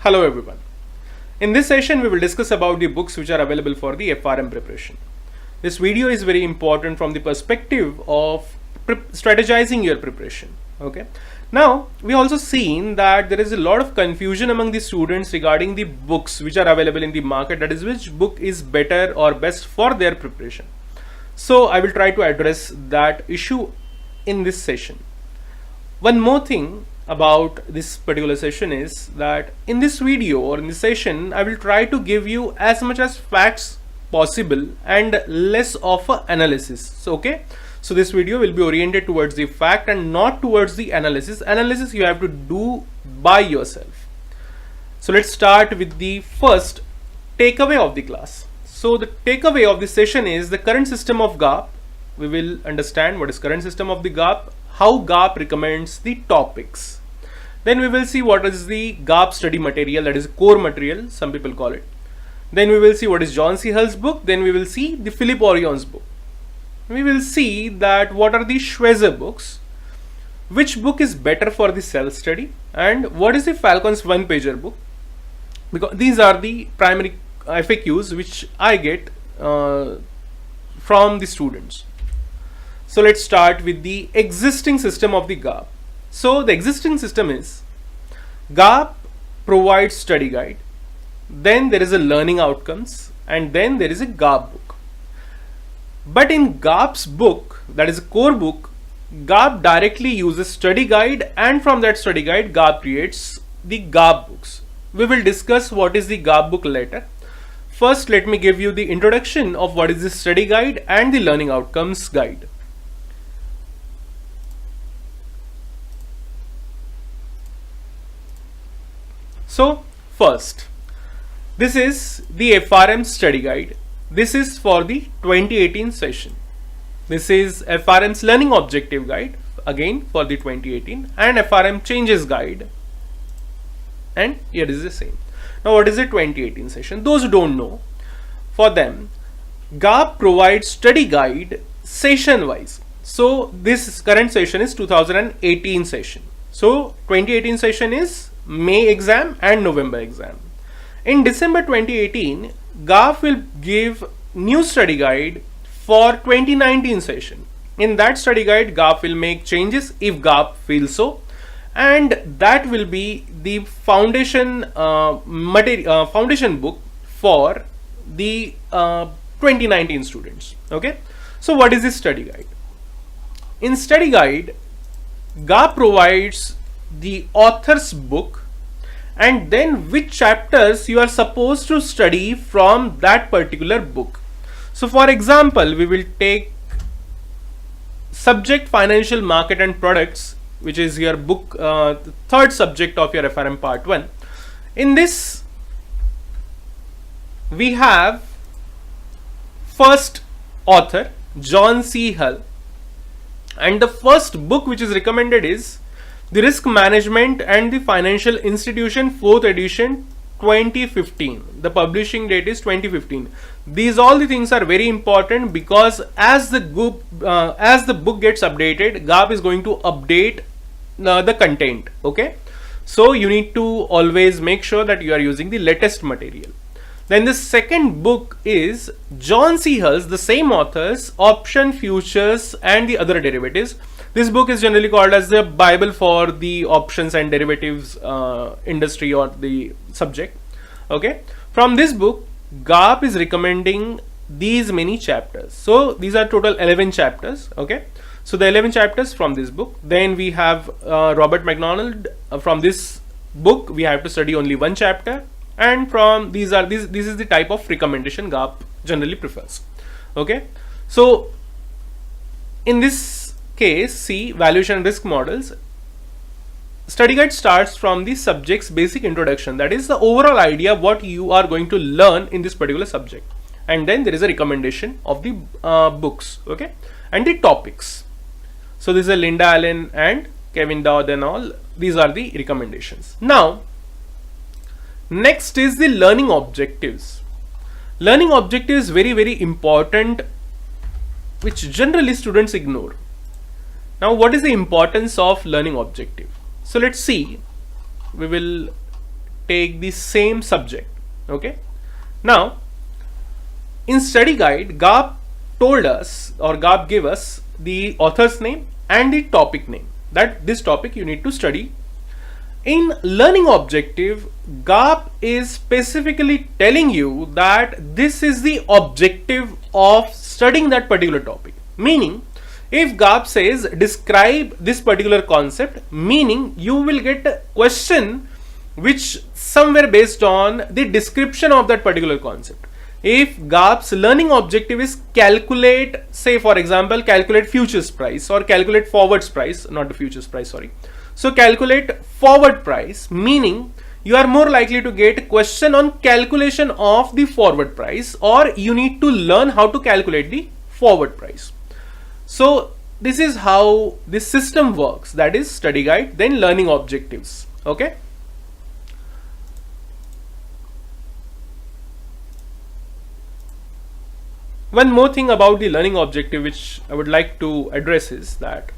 Hello everyone. In this session we will discuss about the books which are available for the FRM preparation. This video is very important from the perspective of strategizing your preparation. Okay. Now we also seen that there is a lot of confusion among the students regarding the books which are available in the market, that is which book is better or best for their preparation. So I will try to address that issue in this session. One more thing about this particular session is that in this video or in this session I will try to give you as much as facts possible and less of a analysis. So this video will be oriented towards the fact and not towards the analysis. Analysis you have to do by yourself. So let's start with the first takeaway of the class. So the takeaway of this session is the current system of GAP. We will understand what is current system of the GAP, how GAP recommends the topics. Then we will see what is the GAP study material, that is core material, some people call it. Then we will see what is John C. Hull's book. Then we will see the Philip Orion's book. We will see that what are the Schweitzer books, which book is better for the self-study, and what is the Falcon's One Pager book, because these are the primary FAQs which I get from the students. So let's start with the existing system of the GAP. So the existing system is GAP provides study guide, then there is a learning outcomes, and then there is a GAP book. But in GAP's book, that is a core book, GAP directly uses study guide, and from that study guide GAP creates the GAP books. We will discuss what is the GAP book later. First, let me give you the introduction of what is the study guide and the learning outcomes guide. So first, this is the FRM study guide. This is for the 2018 session. This is FRM's learning objective guide, again for the 2018, and FRM changes guide, and here is the same. Now what is the 2018 session? Those who don't know, for them GAP provides study guide session wise. So this current session is 2018 session. So 2018 session is May exam and November exam. In December 2018, GAP will give new study guide for 2019 session. In that study guide, GAP will make changes if GAP feels so, and that will be the foundation foundation book for the 2019 students. Okay. So what is this study guide? In study guide, GAP provides the author's book and then which chapters you are supposed to study from that particular book. So for example, we will take subject financial market and products, which is your book, the third subject of your FRM part 1. In this we have first author John C. Hull, and the first book which is recommended is The Risk Management and the Financial Institution 4th edition 2015. The publishing date is 2015. These all the things are very important because as the book gets updated, GAP is going to update the content. Okay, so you need to always make sure that you are using the latest material. Then the second book is John C. Hull's, the same author's Option, Futures and the Other Derivatives. This book is generally called as the Bible for the options and derivatives industry or the subject. Okay, from this book GAP is recommending these many chapters. So these are total 11 chapters. Okay, so the 11 chapters from this book. Then we have Robert McDonald. From this book we have to study only one chapter, and from this is the type of recommendation GAP generally prefers. Okay, so in this case, see valuation and risk models. Study guide starts from the subject's basic introduction, that is the overall idea what you are going to learn in this particular subject, and then there is a recommendation of the books, okay, and the topics. So this is Linda Allen and Kevin Dowd and all. These are the recommendations. Now next is the learning objectives. Learning objectives is very important, which generally students ignore. Now what is the importance of learning objective? So let's see, we will take the same subject. Okay. Now, in study guide, GAP told us, or GAP gave us the author's name and the topic name, that this topic you need to study. In learning objective, GAP is specifically telling you that this is the objective of studying that particular topic. Meaning, if GAP says describe this particular concept, meaning you will get a question which somewhere based on the description of that particular concept. If GAP's learning objective is calculate, say for example, calculate futures price or calculate forwards price, not the futures price, sorry. So calculate forward price, meaning you are more likely to get a question on calculation of the forward price, or you need to learn how to calculate the forward price. So this is how this system works, that is study guide, then learning objectives. Okay. One more thing about the learning objective which I would like to address is that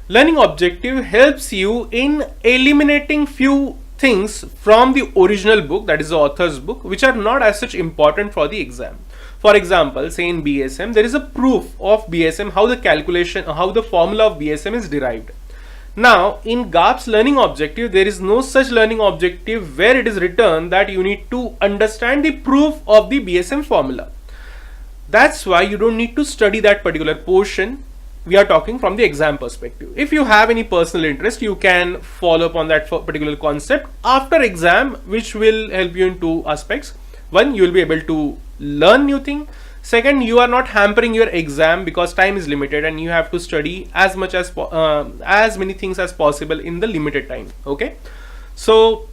learning objective helps you in eliminating few things from the original book, that is the author's book, which are not as such important for the exam. For example, say in BSM, there is a proof of BSM, how the calculation, how the formula of BSM is derived. Now, in GAP's learning objective, there is no such learning objective where it is written that you need to understand the proof of the BSM formula. That's why you don't need to study that particular portion. We are talking from the exam perspective. If you have any personal interest, you can follow up on that particular concept after exam, which will help you in two aspects. One, you will be able to learn new thing. Second, you are not hampering your exam because time is limited and you have to study as much as many things as possible in the limited time. Okay. So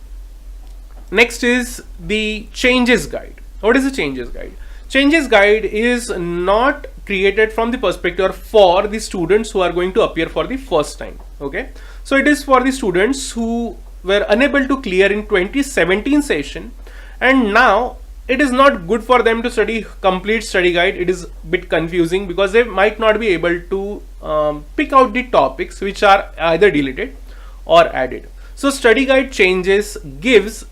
next is the changes guide. What is the changes guide? Changes guide is not created from the perspective for the students who are going to appear for the first time. Okay. So it is for the students who were unable to clear in 2017 session, and now it is not good for them to study complete study guide. It is a bit confusing because they might not be able to pick out the topics which are either deleted or added. So study guide changes gives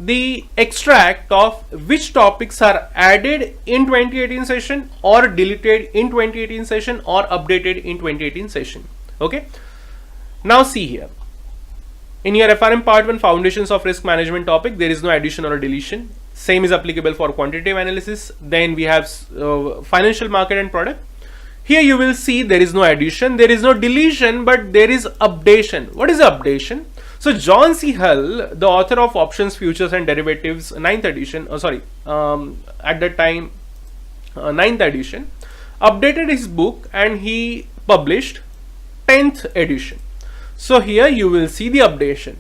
the extract of which topics are added in 2018 session or deleted in 2018 session or updated in 2018 session. Okay. Now see here. In your FRM Part 1 Foundations of Risk Management topic, there is no addition or deletion. Same is applicable for quantitative analysis. Then we have financial market and product. Here you will see there is no addition, there is no deletion, but there is updation. What is updation? So John C. Hull, the author of Options, Futures and Derivatives, 9th edition, at that time 9th edition, updated his book and he published 10th edition. So here you will see the updation.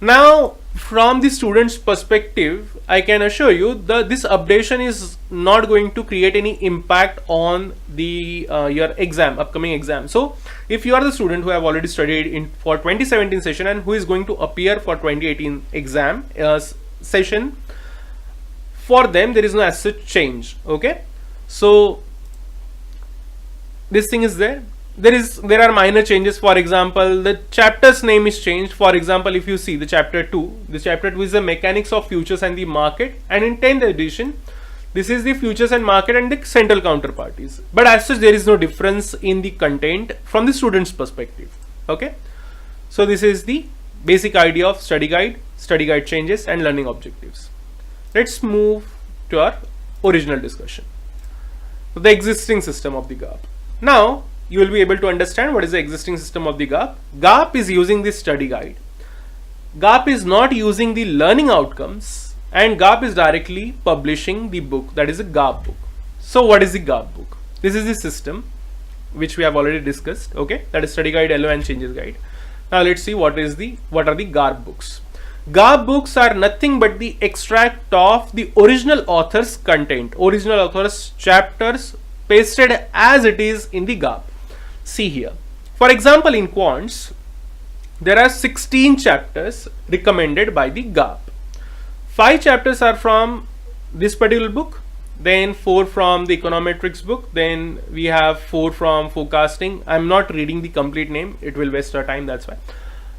Now from the student's perspective, I can assure you that this updation is not going to create any impact on the your exam, upcoming exam. So if you are the student who have already studied for 2017 session and who is going to appear for 2018 exam session, for them there is no as such change. Okay, so this thing is there. There are minor changes. For example, the chapter's name is changed. For example, if you see the chapter 2, the chapter 2 is the mechanics of futures and the market, and in 10th edition this is the futures and market and the central counterparties. But as such, there is no difference in the content from the student's perspective. Okay, so this is the basic idea of study guide changes and learning objectives. Let's move to our original discussion, the existing system of the GAP. Now you will be able to understand what is the existing system of the GAP. GAP is using this study guide. GAP is not using the learning outcomes, and GAP is directly publishing the book, that is a GAP book. So what is the GAP book? This is the system which we have already discussed. Okay, that is study guide, LO and changes guide. Now let's see what are the GAP books. GAP books are nothing but the extract of the original author's content, original author's chapters pasted as it is in the GAP. See here, for example, in quants there are 16 chapters recommended by the GAP. 5 chapters are from this particular book, then 4 from the econometrics book, then we have 4 from forecasting. I'm not reading the complete name, it will waste our time, that's why.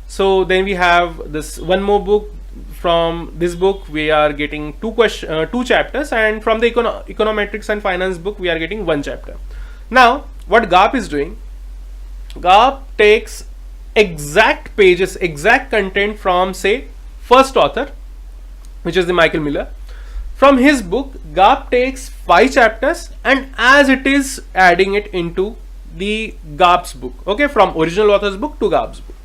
So then we have this one more book from this book we are getting two chapters, and from the econometrics and finance book we are getting one chapter. Now what GAP is doing, GAP takes exact pages, exact content from, say, first author, which is the Michael Miller. From his book, GAP takes 5 chapters and as it is adding it into the GAP's book. Okay, from original author's book to GAP's book.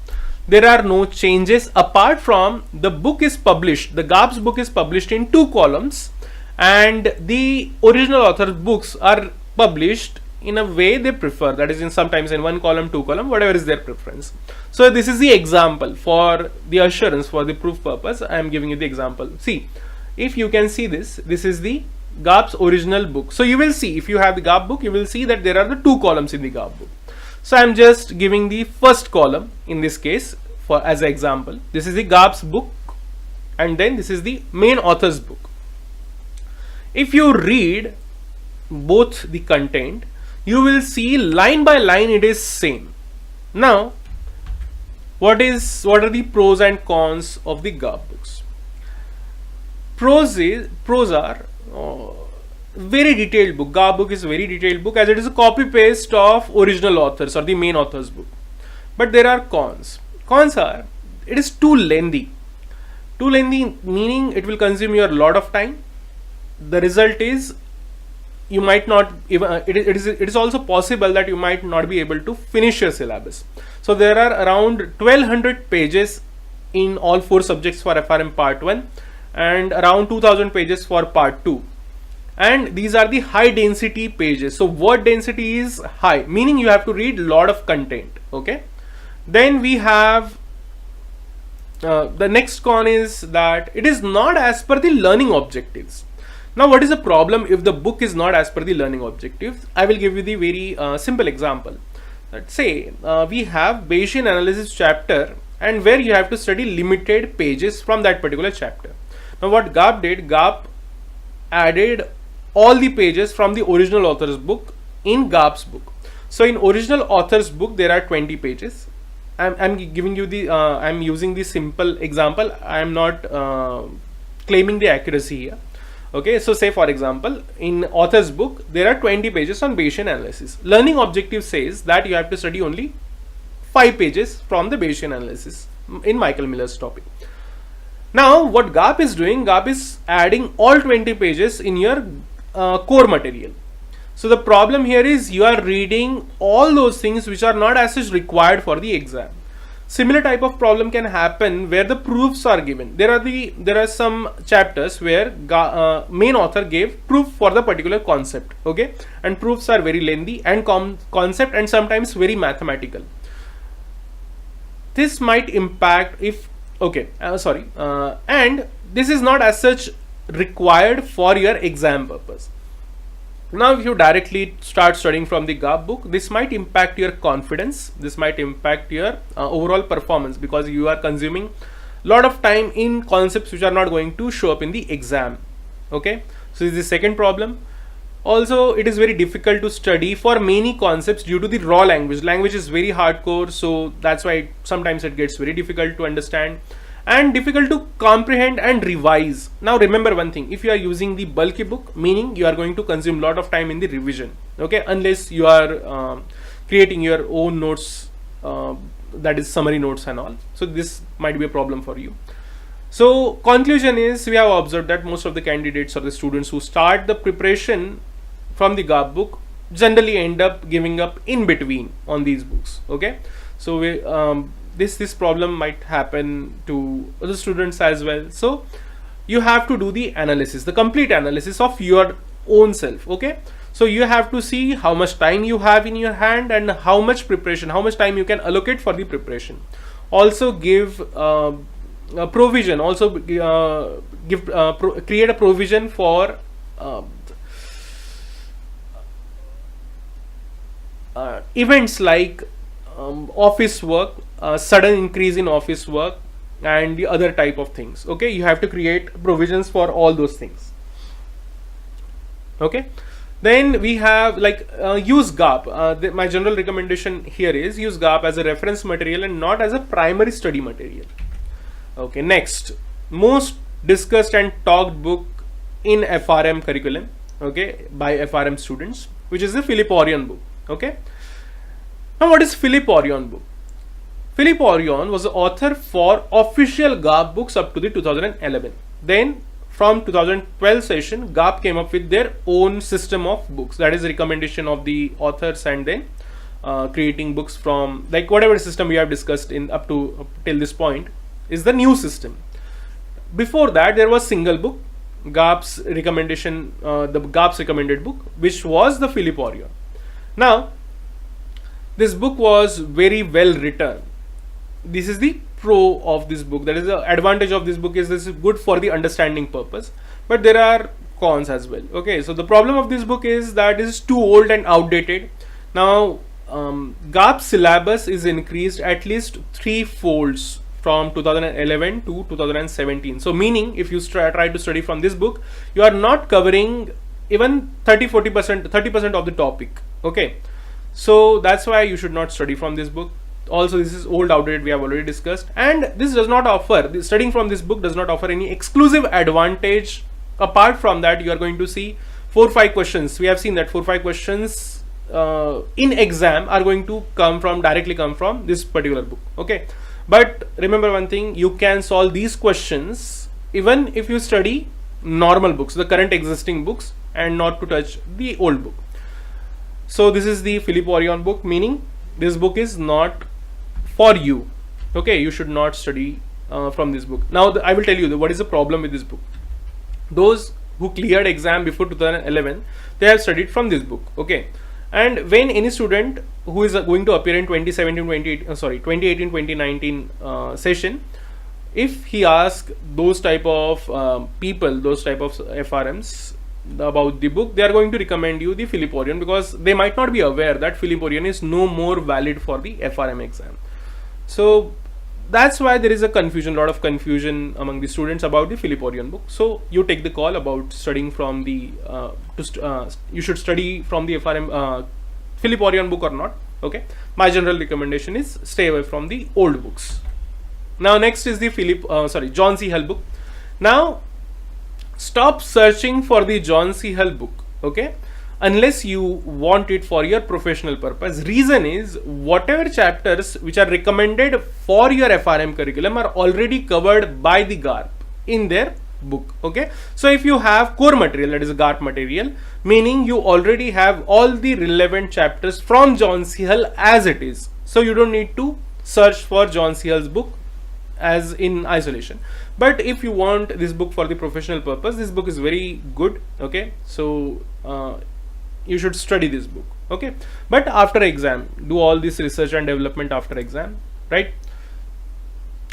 There are no changes apart from the book is published. The GAP's book is published in 2 columns and the original author's books are published in a way they prefer, that is in sometimes in 1 column, 2 column, whatever is their preference. So this is the example for the assurance, for the proof purpose. I am giving you the example. See, if you can see this is the GAP's original book. So you will see, if you have the GAP book, you will see that there are the 2 columns in the GAP book. So I am just giving the first column in this case for as an example. This is the GAP's book and then this is the main author's book. If you read both the content, you will see line by line it is same. Now what are the pros and cons of the GAP books? Pros are very detailed book. GAP book is a very detailed book as it is a copy paste of original authors or the main author's book. But there are cons. Cons are, it is too lengthy. Too lengthy meaning it will consume your lot of time. The result is you might not even it is also possible that you might not be able to finish your syllabus. So there are around 1200 pages in all 4 subjects for FRM part 1 and around 2000 pages for part 2, and these are the high density pages. So word density is high, meaning you have to read lot of content. Okay, then we have the next con is that it is not as per the learning objectives. Now what is the problem if the book is not as per the learning objectives? I will give you the very simple example. Let's say we have Bayesian analysis chapter and where you have to study limited pages from that particular chapter. Now what GAP did, GAP added all the pages from the original author's book in GAP's book. So in original author's book there are 20 pages. I'm giving you the I'm using the simple example. I am not claiming the accuracy here. Okay, so say for example in author's book there are 20 pages on Bayesian analysis. Learning objective says that you have to study only 5 pages from the Bayesian analysis in Michael Miller's topic. Now what GAP is doing, GAP is adding all 20 pages in your core material. So the problem here is you are reading all those things which are not as such required for the exam. Similar type of problem can happen where the proofs are given. There are some chapters where main author gave proof for the particular concept. Okay, and proofs are very lengthy and concept and sometimes very mathematical. This might impact if and this is not as such required for your exam purpose. Now if you directly start studying from the GAP book, this might impact your confidence, this might impact your overall performance, because you are consuming a lot of time in concepts which are not going to show up in the exam. Okay, so this is the second problem. Also it is very difficult to study for many concepts due to the raw language. Language is very hardcore, so that's why sometimes it gets very difficult to understand and difficult to comprehend and revise. Now remember one thing, if you are using the bulky book, meaning you are going to consume lot of time in the revision. Okay, unless you are creating your own notes, that is summary notes and all. So this might be a problem for you. So conclusion is, we have observed that most of the candidates or the students who start the preparation from the GAP book generally end up giving up in between on these books. Okay, so we this problem might happen to other students as well. So you have to do the analysis, the complete analysis of your own self. Okay, so you have to see how much time you have in your hand and how much preparation, how much time you can allocate for the preparation. Also give a provision, also create a provision for events like office work, sudden increase in office work and the other type of things. Okay, you have to create provisions for all those things. Okay, then we have like use GAP. My general recommendation here is use GAP as a reference material and not as a primary study material. Okay, next most discussed and talked book in FRM curriculum, okay, by FRM students, which is the Philip Orion book. Okay. Now, what is Philip Orion book? Philip Orion was the author for official GARP books up to the 2011. Then from 2012 session, GARP came up with their own system of books, that is recommendation of the authors, and then creating books from, like, whatever system we have discussed in up till this point is the new system. Before that, there was single book, GARP's recommendation, the GARP's recommended book, which was the Philip Orion. Now, this book was very well written. This is the pro of this book, that is the advantage of this book, is this is good for the understanding purpose, but there are cons as well. Okay, so the problem of this book is that it is too old and outdated. Now, GARP syllabus is increased at least 3 folds from 2011 to 2017. So meaning, if you try to study from this book, you are not covering even 30% of the topic. Okay, so that's why you should not study from this book. Also, this is old, outdated, we have already discussed, and this does not offer, studying from this book does not offer any exclusive advantage. Apart from that, you are going to see 4-5 questions. We have seen that 4-5 questions in exam are going to directly come from this particular book. Okay, but remember one thing, you can solve these questions even if you study normal books, the current existing books, and not to touch the old book. So this is the Philip Orion book, meaning this book is not for you. Okay, you should not study from this book. Now I will tell you what is the problem with this book. Those who cleared exam before 2011, they have studied from this book. Okay, and when any student who is going to appear in 2018-2019 session, if he asks those type of people, those type of FRMs about the book, they are going to recommend you the Philip Orion, because they might not be aware that Philip Orion is no more valid for the FRM exam. So that's why there is a lot of confusion among the students about the Philip Orion book. So you take the call about studying from the you should study from the FRM Philip Orion book or not. Okay, my general recommendation is stay away from the old books. Now next is the John C. Hull book. Now stop searching for the John C. Hull book, okay, unless you want it for your professional purpose. Reason is, whatever chapters which are recommended for your FRM curriculum are already covered by the GARP in their book. Okay, so if you have core material, that is a GARP material, meaning you already have all the relevant chapters from John C. Hull as it is, so you don't need to search for John C. Hull's book as in isolation. But if you want this book for the professional purpose, this book is very good. Okay, so you should study this book. Okay, but after exam, do all this research and development after exam, right?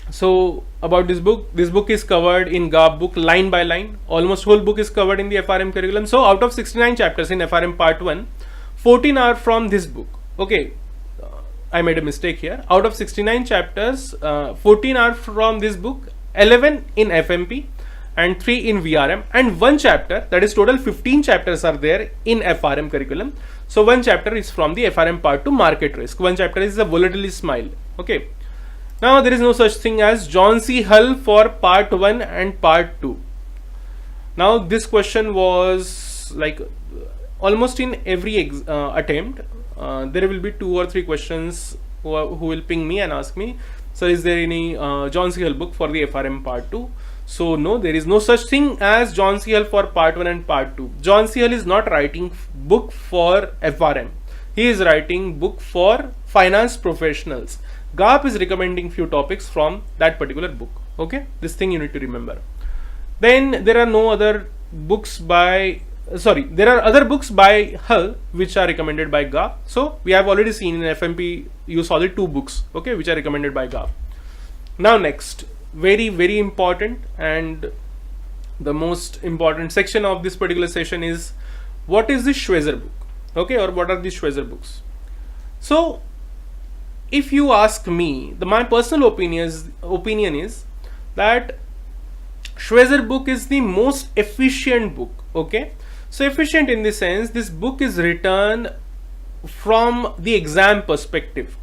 So about this book is covered in GARP book line by line. Almost whole book is covered in the FRM curriculum. So out of 69 chapters in FRM part 1, 14 are from this book. Okay, I made a mistake here. Out of 69 chapters, 14 are from this book, 11 in FMP and 3 in VRM, and 1 chapter, that is total 15 chapters are there in FRM curriculum. So 1 chapter is from the FRM part 2 market risk. 1 chapter is the volatility smile. Okay, now there is no such thing as John C. Hull for part 1 and part 2. Now this question was like almost in every attempt. There will be 2 or 3 questions who will ping me and ask me, sir, is there any John C. Hull book for the FRM part 2? So no, there is no such thing as John C. Hull for part 1 and part 2. John C. Hull is not writing book for FRM. He is writing book for finance professionals. GARP is recommending few topics from that particular book. Okay, this thing you need to remember. Then there are no other books by there are other books by Hull which are recommended by GARP. So we have already seen in FMP, you saw the 2 books, okay, which are recommended by GARP. Now next, very important and the most important section of this particular session is, what is the Schwezer book, okay, or what are the Schwezer books? So if you ask me, my personal opinion is that Schwezer book is the most efficient book. Okay, so efficient in the sense, this book is written from the exam perspective,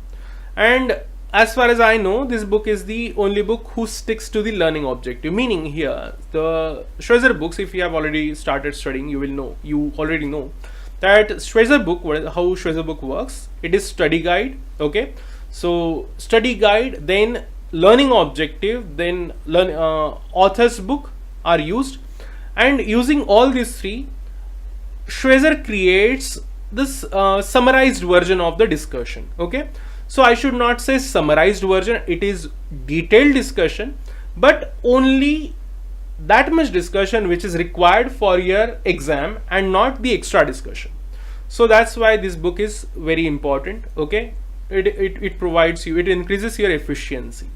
and as far as I know, this book is the only book who sticks to the learning objective. Meaning here, the Schweitzer books, if you have already started studying, you already know that Schweitzer book, how Schweitzer book works. It is study guide. Okay, so study guide, then learning objective, then author's book are used, and using all these three, Schweitzer creates this summarized version of the discussion. Okay, so I should not say summarized version, it is detailed discussion, but only that much discussion which is required for your exam and not the extra discussion. So that's why this book is very important. Okay, it provides you, it increases your efficiency.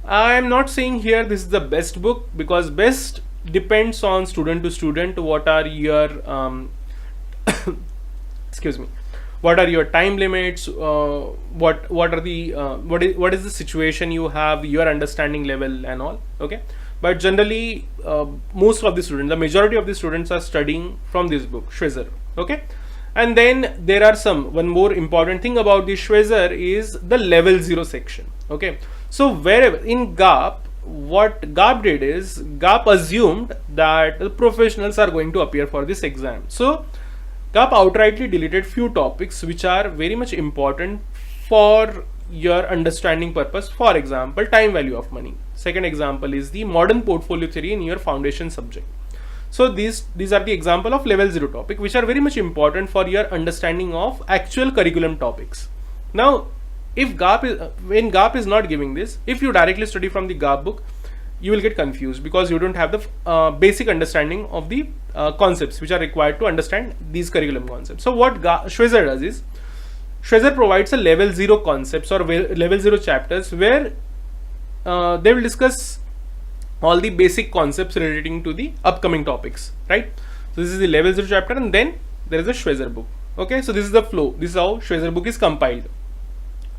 I am not saying here this is the best book, because best depends on student to student. What are your excuse me, what are your time limits, what is the situation you have, your understanding level and all. Okay, but generally most of the students, the majority of the students are studying from this book, Schweitzer. Okay, and then there are one more important thing about the Schweitzer is the level 0 section. Okay, so wherever in GAP, what GAP did is GAP assumed that the professionals are going to appear for this exam. So GAP outrightly deleted few topics which are very much important for your understanding purpose. For example, time value of money. Second example is the modern portfolio theory in your foundation subject. So these are the example of level 0 topic which are very much important for your understanding of actual curriculum topics. Now, if when GAP is not giving this, if you directly study from the GAP book, you will get confused because you don't have the basic understanding of the concepts which are required to understand these curriculum concepts. So what Schweitzer does is, Schweitzer provides a level 0 concepts or level 0 chapters where they will discuss all the basic concepts relating to the upcoming topics, right? So this is the level 0 chapter, and then there is a Schweitzer book. Okay, so this is the flow. This is how Schweitzer book is compiled.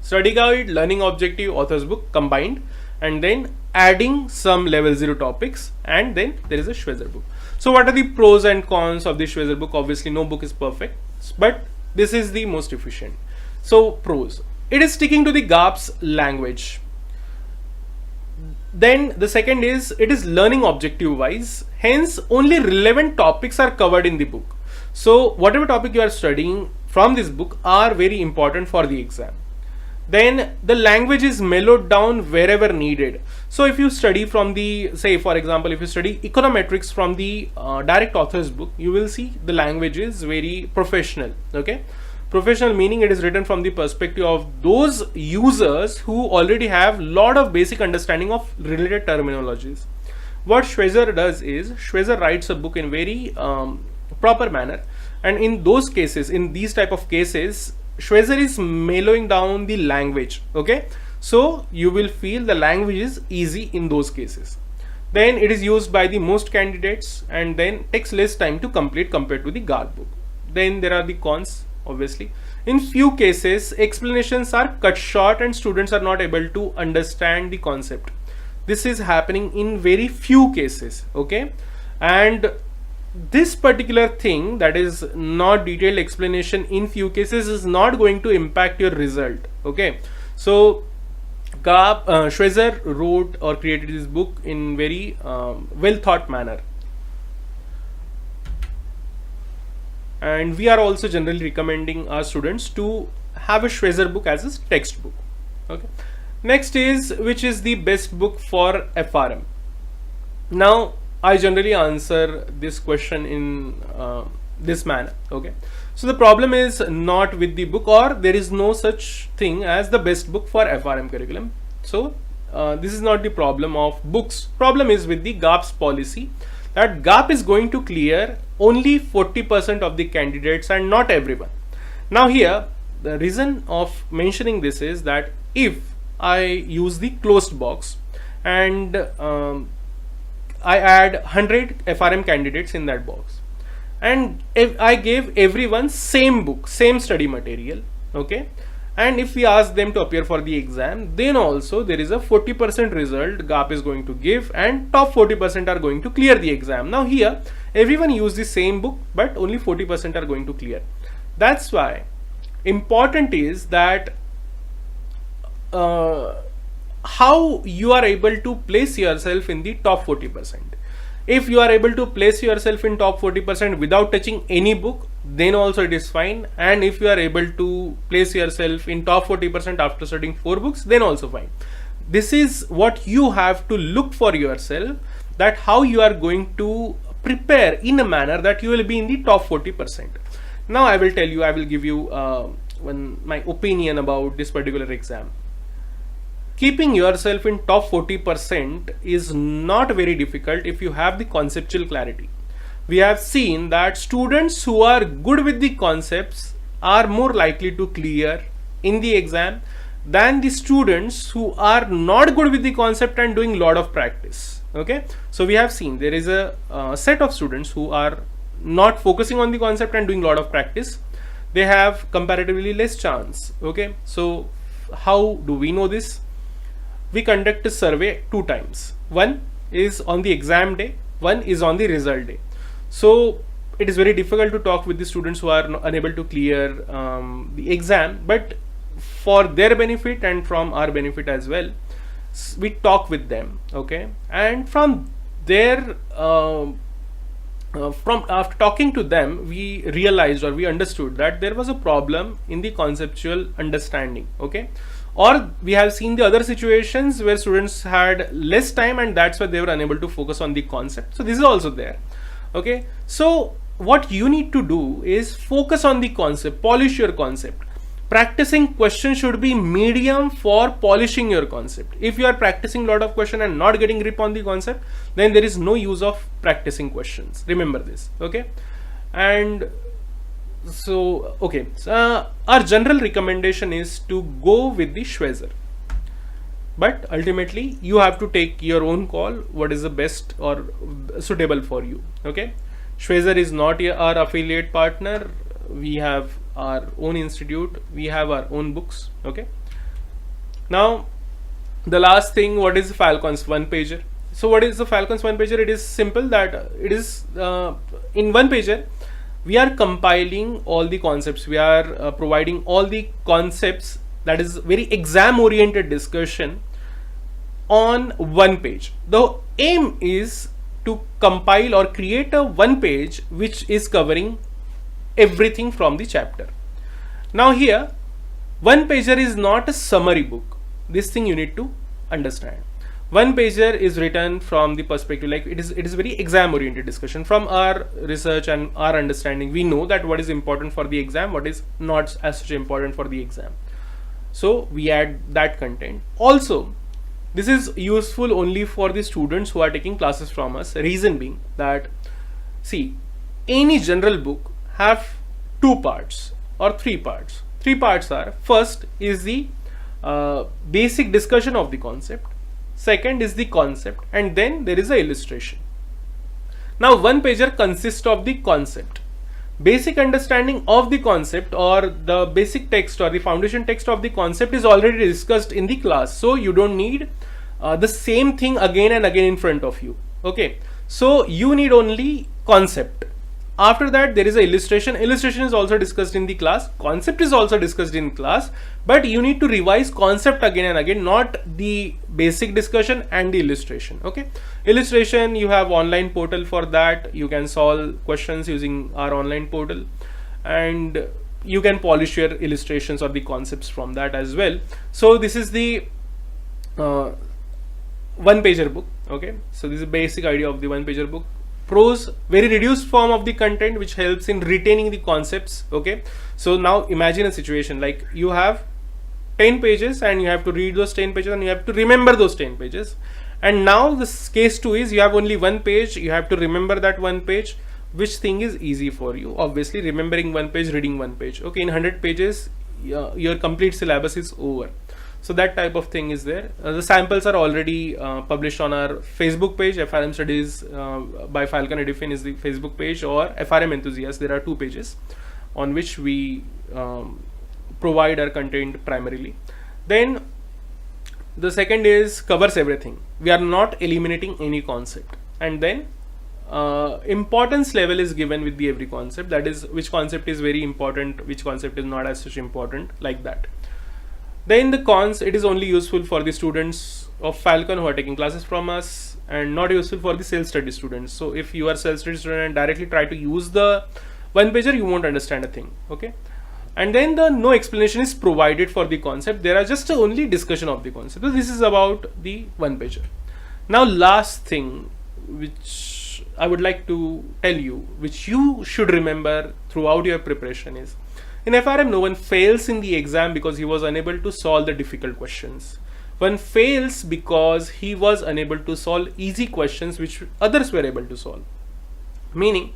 Study guide, learning objective, author's book combined, and then adding some level 0 topics, and then there is a Schweitzer book. So what are the pros and cons of the Schweitzer book? Obviously no book is perfect, but this is the most efficient. So pros, it is sticking to the GAP's language. Then the second is, it is learning objective wise, hence only relevant topics are covered in the book. So whatever topic you are studying from this book are very important for the exam. Then the language is mellowed down wherever needed. So if you study from the, say for example, if you study econometrics from the direct author's book, you will see the language is very professional. Okay, professional meaning it is written from the perspective of those users who already have lot of basic understanding of related terminologies. What Schweitzer does is, Schweitzer writes a book in very proper manner, and in those cases, in these type of cases, Schweitzer is mellowing down the language. Okay, so you will feel the language is easy in those cases. Then it is used by the most candidates, and then takes less time to complete compared to the GAP book. Then there are the cons. Obviously, in few cases explanations are cut short and students are not able to understand the concept. This is happening in very few cases. Okay, and this particular thing, that is not detailed explanation in few cases, is not going to impact your result. Okay, so Schweitzer wrote or created this book in very well thought manner. And we are also generally recommending our students to have a Schweitzer book as a textbook. Okay. Next is, which is the best book for FRM? Now, I generally answer this question in this manner. Okay. So the problem is not with the book, or there is no such thing as the best book for FRM curriculum. So this is not the problem of books. Problem is with the GAP's policy, that GAP is going to clear only 40% of the candidates and not everyone. Now here, the reason of mentioning this is that if I use the closed box and I add 100 FRM candidates in that box, and if I gave everyone same book, same study material, okay, and if we ask them to appear for the exam, then also there is a 40% result GAP is going to give, and top 40% are going to clear the exam. Now here everyone use the same book, but only 40% are going to clear. That's why important is that how you are able to place yourself in the top 40%. If you are able to place yourself in top 40% without touching any book, then also it is fine. And if you are able to place yourself in top 40% after studying 4 books, then also fine. This is what you have to look for yourself, that how you are going to prepare in a manner that you will be in the top 40%. Now I will tell you, I will give you my opinion about this particular exam. Keeping yourself in top 40% is not very difficult if you have the conceptual clarity. We have seen that students who are good with the concepts are more likely to clear in the exam than the students who are not good with the concept and doing lot of practice. Okay, so we have seen there is a set of students who are not focusing on the concept and doing lot of practice. They have comparatively less chance. Okay, so how do we know this? We conduct a survey 2 times. One is on the exam day, one is on the result day. So it is very difficult to talk with the students who are unable to clear the exam, but for their benefit and from our benefit as well, we talk with them. Okay, and from their from after talking to them, we realized or we understood that there was a problem in the conceptual understanding. Okay, or we have seen the other situations where students had less time and that's why they were unable to focus on the concept. So this is also there. Okay, so what you need to do is focus on the concept, polish your concept. Practicing questions should be medium for polishing your concept. If you are practicing lot of question and not getting grip on the concept, then there is no use of practicing questions. Remember this. Okay, and so okay, so our general recommendation is to go with the Schweitzer, but ultimately you have to take your own call what is the best or suitable for you. Okay, Schweitzer is not our affiliate partner. We have our own institute, we have our own books. Okay, now the last thing, what is Falcon's one pager? So what is the Falcon's one pager? It is simple that it is in one pager we are compiling all the concepts, we are providing all the concepts, that is very exam oriented discussion on one page. The aim is to compile or create a one page which is covering everything from the chapter. Now here, one pager is not a summary book. This thing you need to understand. One pager is written from the perspective, like it is very exam oriented discussion. From our research and our understanding, we know that what is important for the exam, what is not as such important for the exam. So we add that content. Also, this is useful only for the students who are taking classes from us. Reason being that, see, any general book have 2 parts or 3 parts. 3 parts are, first is the basic discussion of the concept, second is the concept, and then there is a illustration. Now one pager consists of the concept. Basic understanding of the concept or the basic text or the foundation text of the concept is already discussed in the class, so you don't need the same thing again and again in front of you. Okay, so you need only concept. After that there is a illustration. Illustration is also discussed in the class, concept is also discussed in class, but you need to revise concept again and again, not the basic discussion and the illustration. Okay, illustration, you have online portal for that, you can solve questions using our online portal, and you can polish your illustrations or the concepts from that as well. So this is the one pager book. Okay, so this is the basic idea of the one pager book. Prose, very reduced form of the content which helps in retaining the concepts. Okay, so now imagine a situation like you have 10 pages and you have to read those 10 pages and you have to remember those 10 pages, and now this case 2 is you have only one page, you have to remember that one page. Which thing is easy for you? Obviously remembering one page, reading one page. Okay, in 100 pages your complete syllabus is over. So that type of thing is there. The samples are already published on our Facebook page. FRM Studies by Falcon Edifin is the Facebook page, or FRM Enthusiast. There are 2 pages on which we provide our content primarily. Then the second is covers everything. We are not eliminating any concept. And then importance level is given with the every concept. That is, which concept is very important, which concept is not as such important, like that. Then the cons, it is only useful for the students of Falcon who are taking classes from us, and not useful for the self-study students. So if you are self-study student and directly try to use the one pager, you won't understand a thing. Okay. And then the no explanation is provided for the concept. There are just only discussion of the concept. So this is about the one pager. Now last thing which I would like to tell you, which you should remember throughout your preparation, is in FRM no one fails in the exam because he was unable to solve the difficult questions. One fails because he was unable to solve easy questions which others were able to solve. Meaning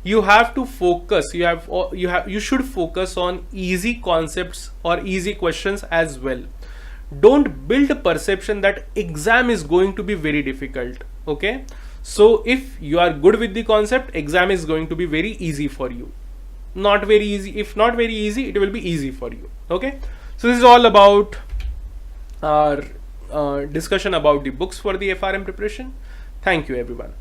you have to focus, you should focus on easy concepts or easy questions as well. Don't build a perception that exam is going to be very difficult. Okay, so if you are good with the concept, exam is going to be very easy for you. Not very easy, if not very easy, it will be easy for you. Okay, so this is all about our discussion about the books for the FRM preparation. Thank you everyone.